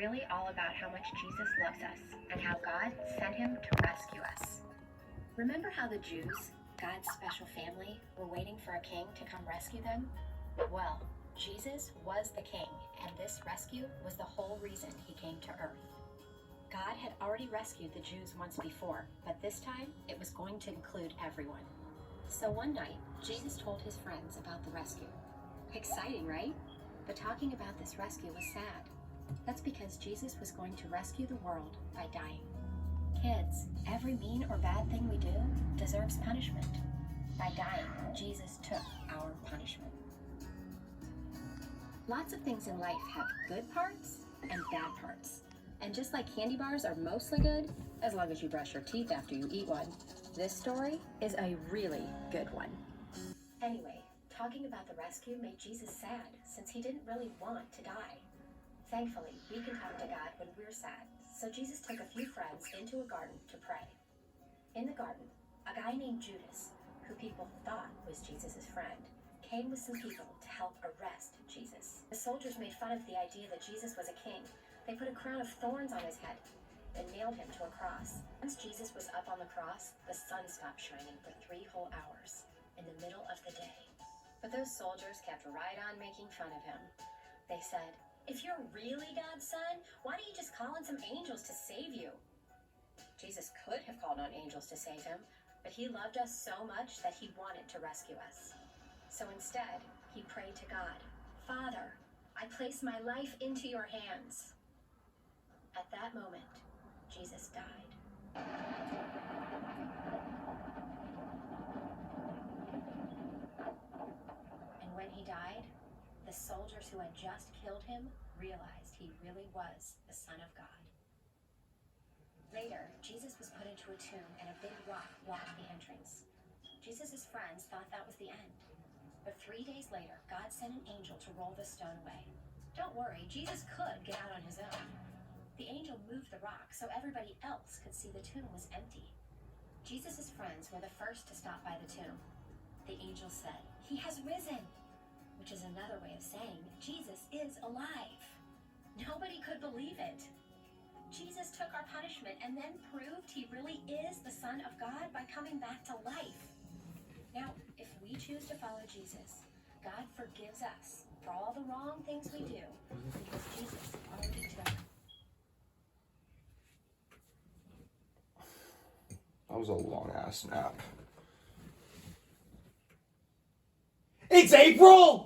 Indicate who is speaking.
Speaker 1: really all about how much Jesus loves us and how God sent him to rescue us. Remember how the Jews, God's special family, were waiting for a king to come rescue them? Well, Jesus was the king, and this rescue was the whole reason he came to earth. God had already rescued the Jews once before, but this time it was going to include everyone. So one night, Jesus told his friends about the rescue. Exciting, right? But talking about this rescue was sad. That's because Jesus was going to rescue the world by dying. Kids, every mean or bad thing we do deserves punishment. By dying, Jesus took our punishment. Lots of things in life have good parts and bad parts. And just like candy bars are mostly good, as long as you brush your teeth after you eat one, this story is a really good one. Anyway, talking about the rescue made Jesus sad, since he didn't really want to die. Thankfully, we can talk to God when we're sad, so Jesus took a few friends into a garden to pray. In the garden, a guy named Judas, who people thought was Jesus' friend, came with some people to help arrest Jesus. The soldiers made fun of the idea that Jesus was a king. They put a crown of thorns on his head and nailed him to a cross. Once Jesus was up on the cross, the sun stopped shining for 3 whole hours in the middle of the day. But those soldiers kept right on making fun of him. They said, "If you're really God's son, why don't you just call on some angels to save you?" Jesus could have called on angels to save him, but he loved us so much that he wanted to rescue us. So instead, he prayed to God, "Father, I place my life into your hands." At that moment, Jesus died. And when he died, the soldiers who had just killed him realized he really was the Son of God. Later, Jesus was put into a tomb and a big rock blocked the entrance. Jesus' friends thought that was the end. But 3 days later, God sent an angel to roll the stone away. Don't worry, Jesus could get out on his own. The angel moved the rock so everybody else could see the tomb was empty. Jesus' friends were the first to stop by the tomb. The angel said, "He has risen," which is another way of saying Jesus is alive. Nobody could believe it. Jesus took our punishment and then proved he really is the Son of God by coming back to life. Now, if we choose to follow Jesus, God forgives us for all the wrong things we do because Jesus already took.
Speaker 2: That was a long-ass nap.
Speaker 3: It's April!